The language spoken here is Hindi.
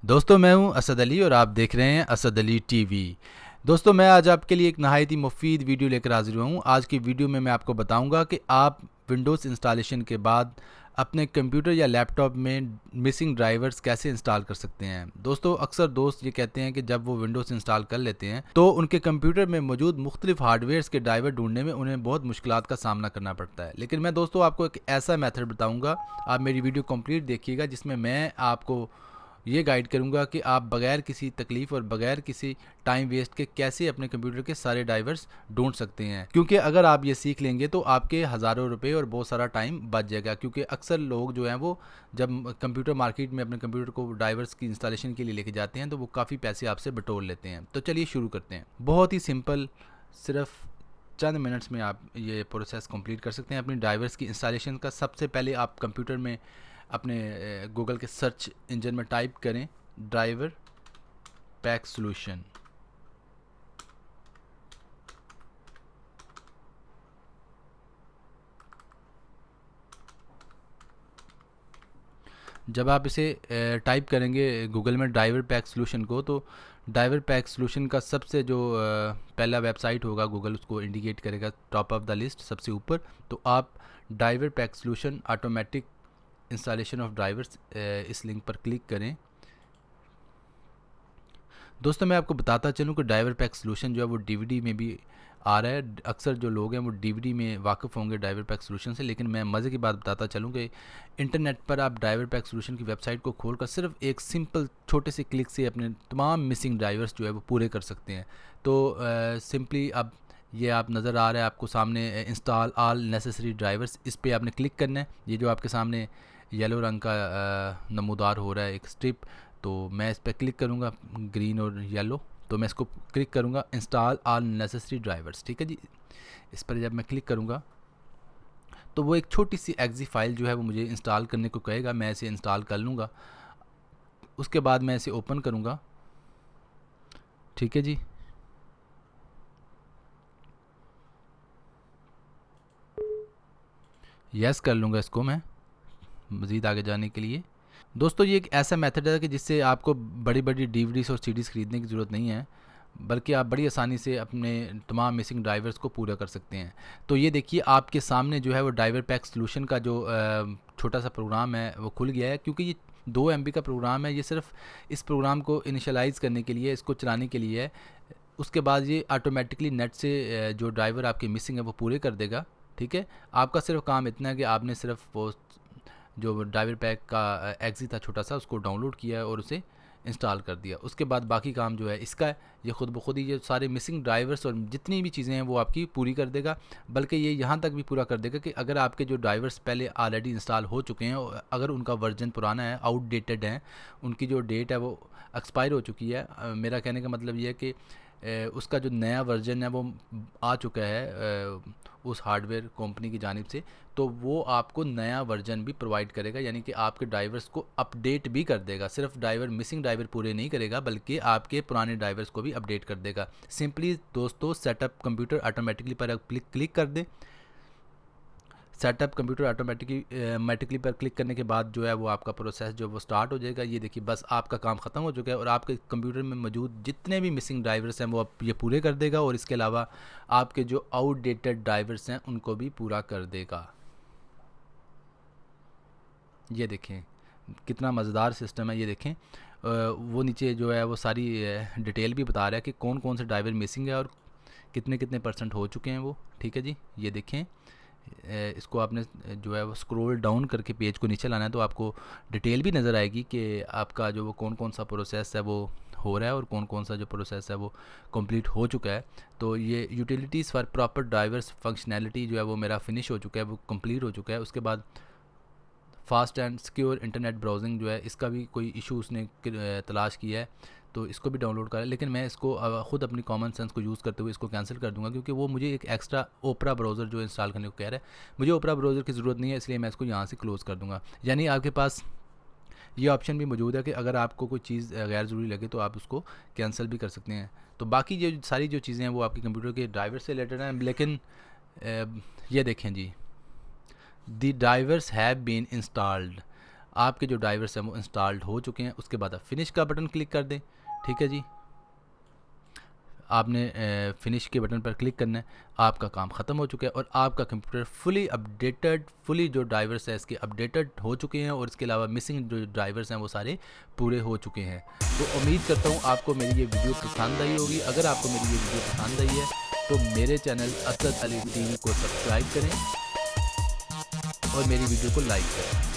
दोस्तों मैं हूं असद अली और आप देख रहे हैं असद अली टीवी। दोस्तों मैं आज आपके लिए एक नहायत ही मुफीद वीडियो लेकर हाजिर हुआ हूं। आज की वीडियो में मैं आपको बताऊंगा कि आप विंडोज़ इंस्टॉलेशन के बाद अपने कंप्यूटर या लैपटॉप में मिसिंग ड्राइवर्स कैसे इंस्टॉल कर सकते हैं। दोस्तों अक्सर दोस्त ये कहते हैं कि जब वो विंडोज़ इंस्टॉल कर लेते हैं तो उनके कंप्यूटर में मौजूद मुख्तलिफ हार्डवेयर्स के ड्राइवर ढूंढने में उन्हें बहुत मुश्किलात का सामना करना पड़ता है। लेकिन मैं दोस्तों आपको एक ऐसा मेथड बताऊँगा, आप मेरी वीडियो कंप्लीट देखिएगा, जिसमें मैं आपको ये गाइड करूंगा कि आप बगैर किसी तकलीफ़ और बगैर किसी टाइम वेस्ट के कैसे अपने कंप्यूटर के सारे ड्राइवर्स ढूंढ सकते हैं। क्योंकि अगर आप ये सीख लेंगे तो आपके हज़ारों रुपए और बहुत सारा टाइम बच जाएगा। क्योंकि अक्सर लोग जो हैं वो जब कंप्यूटर मार्केट में अपने कंप्यूटर को ड्राइवर्स की इंस्टॉलेशन के लिए लेके जाते हैं तो वो काफ़ी पैसे आपसे बटोर लेते हैं। तो चलिए शुरू करते हैं। बहुत ही सिंपल, सिर्फ चंद मिनट्स में आप ये प्रोसेस कंप्लीट कर सकते हैं अपनी ड्राइवर्स की इंस्टॉलेशन का। सबसे पहले आप कंप्यूटर में अपने गूगल के सर्च इंजन में टाइप करें ड्राइवर पैक सॉल्यूशन। जब आप इसे टाइप करेंगे गूगल में ड्राइवर पैक सॉल्यूशन को, तो ड्राइवर पैक सॉल्यूशन का सबसे जो पहला वेबसाइट होगा गूगल उसको इंडिकेट करेगा टॉप ऑफ द लिस्ट सबसे ऊपर। तो आप driver pack solution automatic installation of drivers इस लिंक पर क्लिक करें। दोस्तों मैं आपको बताता चलूँ कि ड्राइवर पैक सॉल्यूशन जो है वो डीवीडी में भी आ रहा है। अक्सर जो लोग हैं वो डीवीडी में वाकिफ़ होंगे ड्राइवर पैक सॉल्यूशन से, लेकिन मैं मज़े की बात बताता चलूँ कि इंटरनेट पर आप ड्राइवर पैक सॉल्यूशन की वेबसाइट को खोलकर सिर्फ एक सिंपल छोटे से क्लिक से अपने तमाम मिसिंग ड्राइवर्स जो है वो पूरे कर सकते हैं। तो सिंपली अब ये आप नज़र आ रहा है आपको सामने इंस्टॉल ऑल नेसेसरी ड्राइवर्स, इस पर आपने क्लिक करना है। ये जो आपके सामने येलो रंग का नमूदार हो रहा है एक स्ट्रिप, तो मैं इस पर क्लिक करूँगा, ग्रीन और येलो, तो मैं इसको क्लिक करूँगा इंस्टॉल ऑल नेसेसरी ड्राइवर्स। ठीक है जी। इस पर जब मैं क्लिक करूँगा तो वो एक छोटी सी एग्जी फाइल जो है वो मुझे इंस्टॉल करने को कहेगा। मैं इसे इंस्टॉल कर लूँगा, उसके बाद मैं इसे ओपन करूँगा। ठीक है जी। यस कर लूँगा इसको मैं मज़ीद आगे जाने के लिए। दोस्तों ये एक ऐसा मेथड है कि जिससे आपको बड़ी बड़ी डीवीडीज़ और सीडीज़ खरीदने की ज़रूरत नहीं है, बल्कि आप बड़ी आसानी से अपने तमाम मिसिंग ड्राइवर्स को पूरा कर सकते हैं। तो ये देखिए आपके सामने जो है वो ड्राइवर पैक सॉल्यूशन का जो छोटा सा प्रोग्राम है वो खुल गया है। क्योंकि ये 2 MB का प्रोग्राम है, ये सिर्फ इस प्रोग्राम को इनिशियलाइज़ करने के लिए, इसको चलाने के लिए है। उसके बाद ये ऑटोमेटिकली नेट से जो ड्राइवर आपके मिसिंग है वो पूरे कर देगा। ठीक है, आपका सिर्फ काम इतना है कि आपने सिर्फ वो जो ड्राइवर पैक का एग्जी था छोटा सा, उसको डाउनलोड किया है और उसे इंस्टॉल कर दिया। उसके बाद बाकी काम जो है इसका है, ये ख़ुद ब खुद ही ये सारे मिसिंग ड्राइवर्स और जितनी भी चीज़ें हैं वो आपकी पूरी कर देगा। बल्कि ये यहाँ तक भी पूरा कर देगा कि अगर आपके जो ड्राइवर्स पहले ऑलरेडी इंस्टॉल हो चुके हैं और अगर उनका वर्जन पुराना है, आउटडेटेड है, उनकी जो डेट है वो एक्सपायर हो चुकी है, मेरा कहने का मतलब ये है कि उसका जो नया वर्जन है वो आ चुका है उस हार्डवेयर कंपनी की जानिब से, तो वो आपको नया वर्जन भी प्रोवाइड करेगा। यानी कि आपके ड्राइवर्स को अपडेट भी कर देगा। सिर्फ ड्राइवर मिसिंग ड्राइवर पूरे नहीं करेगा बल्कि आपके पुराने ड्राइवर्स को भी अपडेट कर देगा। सिंपली दोस्तों सेटअप कंप्यूटर ऑटोमेटिकली पर क्लिक कर दें। सेटअप कंप्यूटर ऑटोमेटिकली पर क्लिक करने के बाद जो है वो आपका प्रोसेस जो वो स्टार्ट हो जाएगा। ये देखिए बस आपका काम ख़त्म हो चुका है और आपके कंप्यूटर में मौजूद जितने भी मिसिंग ड्राइवर्स हैं वो आप ये पूरे कर देगा, और इसके अलावा आपके जो आउटडेटेड ड्राइवर्स हैं उनको भी पूरा कर देगा। ये देखें कितना मज़ेदार सिस्टम है। ये देखें वो नीचे जो है वो सारी डिटेल भी बता रहा है कि कौन कौन से ड्राइवर मिसिंग है और कितने कितने % हो चुके हैं वो। ठीक है जी। ये देखें इसको आपने जो है वो स्क्रॉल डाउन करके पेज को नीचे लाना है तो आपको डिटेल भी नज़र आएगी कि आपका जो वो कौन कौन सा प्रोसेस है वो हो रहा है और कौन कौन सा जो प्रोसेस है वो कंप्लीट हो चुका है। तो ये utilities for proper drivers functionality जो है वो मेरा फिनिश हो चुका है, वो कंप्लीट हो चुका है। उसके बाद fast and secure internet browsing जो है इसका भी कोई इशू उसने तलाश किया है, तो इसको भी डाउनलोड करा। लेकिन मैं इसको ख़ुद अपनी कॉमन सेंस को यूज़ करते हुए इसको कैंसिल कर दूंगा, क्योंकि वो मुझे एक एक्स्ट्रा ओपरा ब्राउज़र जो इंस्टॉल करने को कह रहा है, मुझे ओपरा ब्राउज़र की ज़रूरत नहीं है, इसलिए मैं इसको यहाँ से क्लोज़ कर दूँगा। यानी आपके पास ये ऑप्शन भी मौजूद है कि अगर आपको कोई चीज़ गैर ज़रूरी लगे तो आप उसको कैंसिल भी कर सकते हैं। तो बाकी जो सारी जो चीज़ें हैं वो आपके कंप्यूटर के ड्राइवर से रिलेटेड हैं। लेकिन ये देखें जी, the drivers have been installed. आपके जो ड्राइवर्स हैं वो इंस्टॉल्ड हो चुके हैं। उसके बाद आप फिनिश का बटन क्लिक कर दें। ठीक है जी, आपने फिनिश के बटन पर क्लिक करना है, आपका काम ख़त्म हो चुका है और आपका कंप्यूटर फुली अपडेटेड, फुली जो ड्राइवर्स है इसके अपडेटेड हो चुके हैं और इसके अलावा मिसिंग जो ड्राइवर्स हैं वो सारे पूरे हो चुके हैं। तो उम्मीद करता हूँ आपको मेरी ये वीडियो पसंद आई होगी। अगर आपको मेरी ये वीडियो पसंद आई है तो मेरे चैनल असद अली टीवी को सब्सक्राइब करें और मेरी वीडियो को लाइक करें।